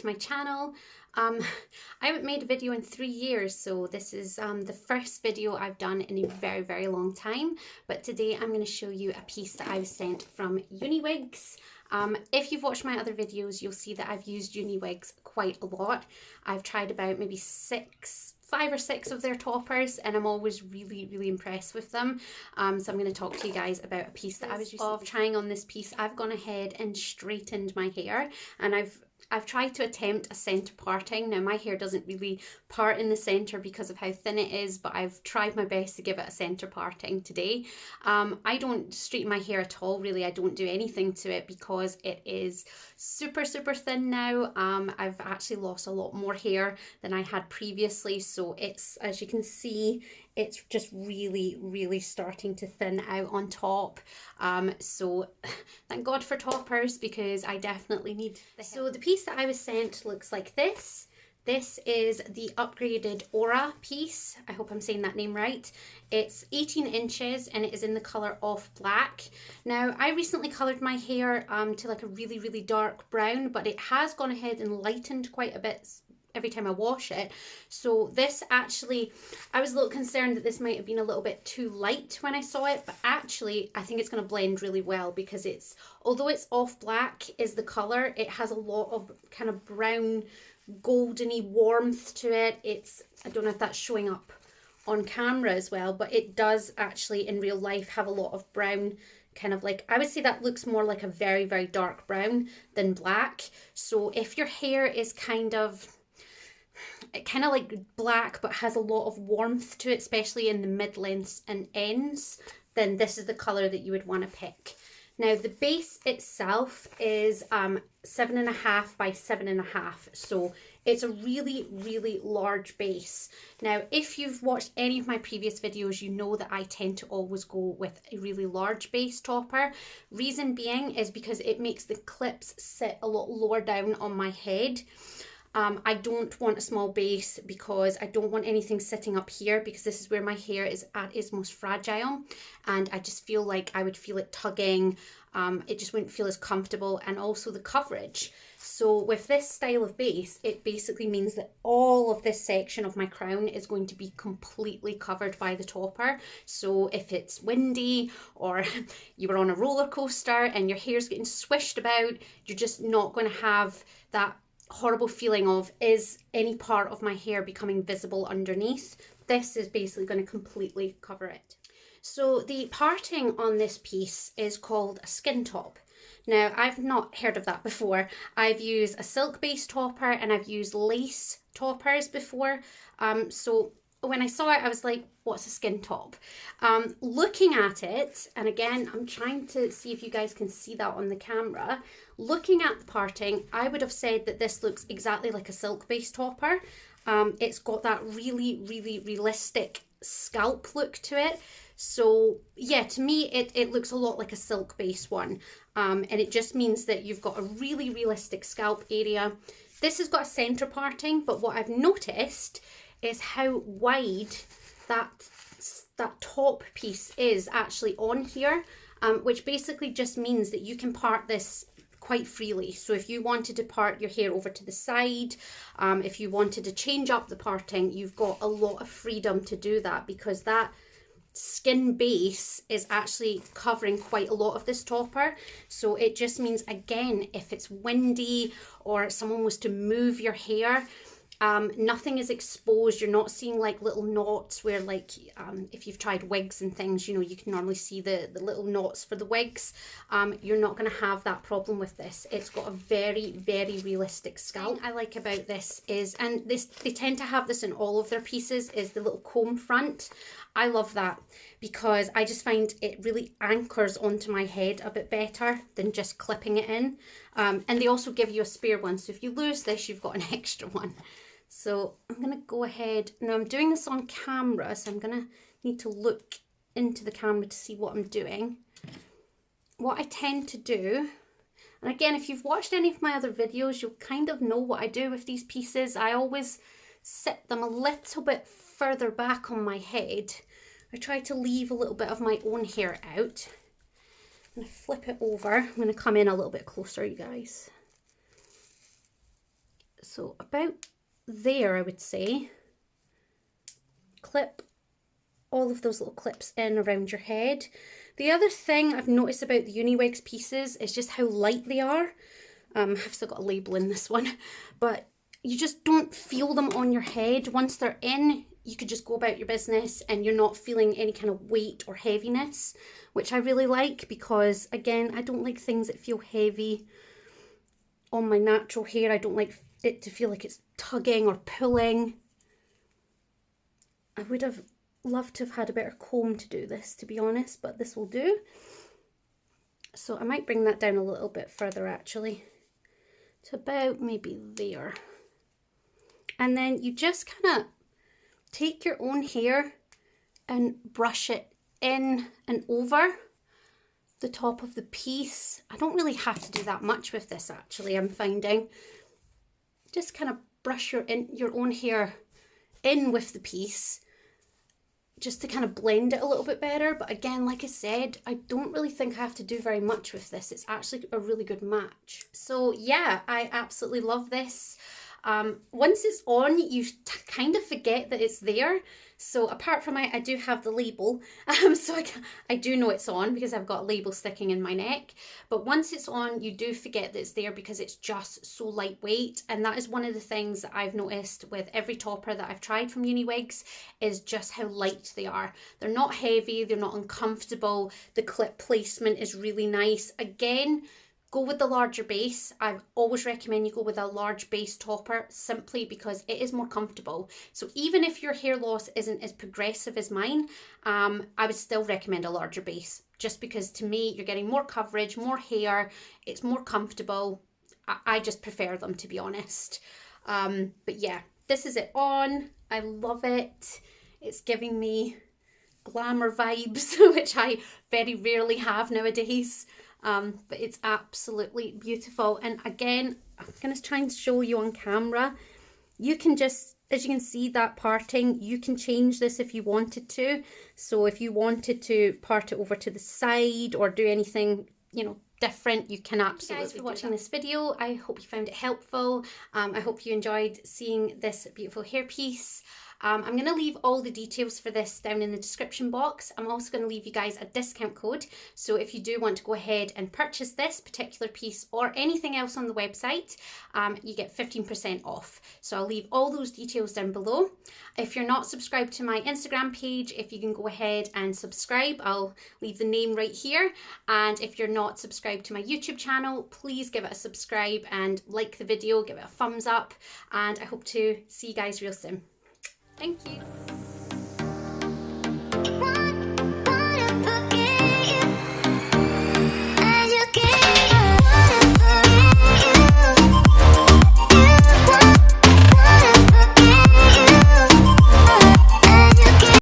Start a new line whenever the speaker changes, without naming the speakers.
to my channel. I haven't made a video in 3 years, so this is the first video I've done in a very long time. But today I'm going to show you a piece that I was sent from Uniwigs. If you've watched my other videos, you'll see that I've used Uniwigs quite a lot. I've tried about maybe 5 or 6 of their toppers, and I'm always really impressed with them. So I'm going to talk to you guys about a piece that I was recently trying on this piece. I've gone ahead and straightened my hair, and I've tried to attempt a centre parting. Now my hair doesn't really part in the centre because of how thin it is, but I've tried my best to give it a centre parting today. I don't straighten my hair at all, really. I don't do anything to it because it is super thin now. I've actually lost a lot more hair than I had previously, so it's, as you can see, it's just really starting to thin out on top. So thank God for toppers, because I definitely need the help. So the piece that I was sent looks like this. This is the upgraded Aura piece. I hope I'm saying that name right. It's 18 inches and it is in the colour Off Black. Now, I recently coloured my hair to like a really dark brown, but it has gone ahead and lightened quite a bit every time I wash it. So this actually, I was a little concerned that this might have been a little bit too light when I saw it, but actually I think it's going to blend really well, because it's, although it's Off Black is the colour, it has a lot of kind of brown goldeny warmth to it. It's, I don't know if that's showing up on camera as well, but it does actually in real life have a lot of brown, kind of like, I would say that looks more like a very dark brown than black. So if your hair is kind of like black but has a lot of warmth to it, especially in the mid-lengths and ends, then this is the colour that you would want to pick. Now the base itself is 7.5 by 7.5, so it's a really large base. Now if you've watched any of my previous videos, you know that I tend to always go with a really large base topper. Reason being is because it makes the clips sit a lot lower down on my head. I don't want a small base because I don't want anything sitting up here, because this is where my hair is at its most fragile, and I just feel like I would feel it tugging. It just wouldn't feel as comfortable, and also the coverage. So with this style of base, it basically means that all of this section of my crown is going to be completely covered by the topper. So if it's windy or you were on a roller coaster and your hair's getting swished about, you're just not going to have that horrible feeling of, is any part of my hair becoming visible underneath? This is basically going to completely cover it. So the parting on this piece is called a skin top. Now I've not heard of that before. I've used a silk base topper and I've used lace toppers before. So when I saw it, I was like, what's a skin top? Looking at it, and again, I'm trying to see if you guys can see that on the camera. Looking at the parting, I would have said that this looks exactly like a silk base topper. It's got that really realistic scalp look to it. So yeah, to me, it looks a lot like a silk base one. And it just means that you've got a really realistic scalp area. This has got a center parting, but what I've noticed is how wide that top piece is actually on here, which basically just means that you can part this quite freely. So if you wanted to part your hair over to the side, if you wanted to change up the parting, you've got a lot of freedom to do that, because that skin base is actually covering quite a lot of this topper. So it just means, again, if it's windy or someone was to move your hair, nothing is exposed. You're not seeing like little knots where, like, if you've tried wigs and things, you know, you can normally see the little knots for the wigs. You're not going to have that problem with this. It's got a very realistic scalp. What I like about this is, and they tend to have this in all of their pieces, is the little comb front. I love that because I just find it really anchors onto my head a bit better than just clipping it in. And they also give you a spare one, so if you lose this, you've got an extra one. So I'm going to go ahead, now I'm doing this on camera, so I'm going to need to look into the camera to see what I'm doing. What I tend to do, and again, if you've watched any of my other videos, you'll kind of know what I do with these pieces. I always sit them a little bit further back on my head. I try to leave a little bit of my own hair out. I'm going to flip it over. I'm going to come in a little bit closer, you guys. So about there, I would say. Clip all of those little clips in around your head. The other thing I've noticed about the Uniwigs pieces is just how light they are. I've still got a label in this one, but you just don't feel them on your head. Once they're in, you could just go about your business and you're not feeling any kind of weight or heaviness, which I really like because, again, I don't like things that feel heavy on my natural hair. I don't like it to feel like it's tugging or pulling. I would have loved to have had a better comb to do this, to be honest, but this will do. So I might bring that down a little bit further, actually, to about maybe there. And then you just kind of take your own hair and brush it in and over the top of the piece. I don't really have to do that much with this, actually, I'm finding. Just kind of brush your own hair in with the piece, just to kind of blend it a little bit better. But again, like I said, I don't really think I have to do very much with this. It's actually a really good match. So yeah, I absolutely love this. Once it's on, you kind of forget that it's there. So apart from I do have the label, so I do know it's on because I've got a label sticking in my neck. But once it's on, you do forget that it's there because it's just so lightweight. And that is one of the things that I've noticed with every topper that I've tried from Uniwigs, is just how light they are. They're not heavy, they're not uncomfortable. The clip placement is really nice. Again, go with the larger base. I always recommend you go with a large base topper simply because it is more comfortable. So even if your hair loss isn't as progressive as mine, I would still recommend a larger base, just because to me, you're getting more coverage, more hair, it's more comfortable. I just prefer them, to be honest. But yeah, this is it on. I love it. It's giving me glamour vibes, which I very rarely have nowadays. But it's absolutely beautiful. And again, I'm going to try and show you on camera. You can just, as you can see that parting, you can change this if you wanted to. So if you wanted to part it over to the side or do anything, you know, different, you can absolutely. Thank you guys for watching this video. I hope you found it helpful. I hope you enjoyed seeing this beautiful hairpiece. I'm going to leave all the details for this down in the description box. I'm also going to leave you guys a discount code. So if you do want to go ahead and purchase this particular piece or anything else on the website, you get 15% off. So I'll leave all those details down below. If you're not subscribed to my Instagram page, if you can go ahead and subscribe, I'll leave the name right here. And if you're not subscribed to my YouTube channel, please give it a subscribe and like the video, give it a thumbs up. And I hope to see you guys real soon. Thank you.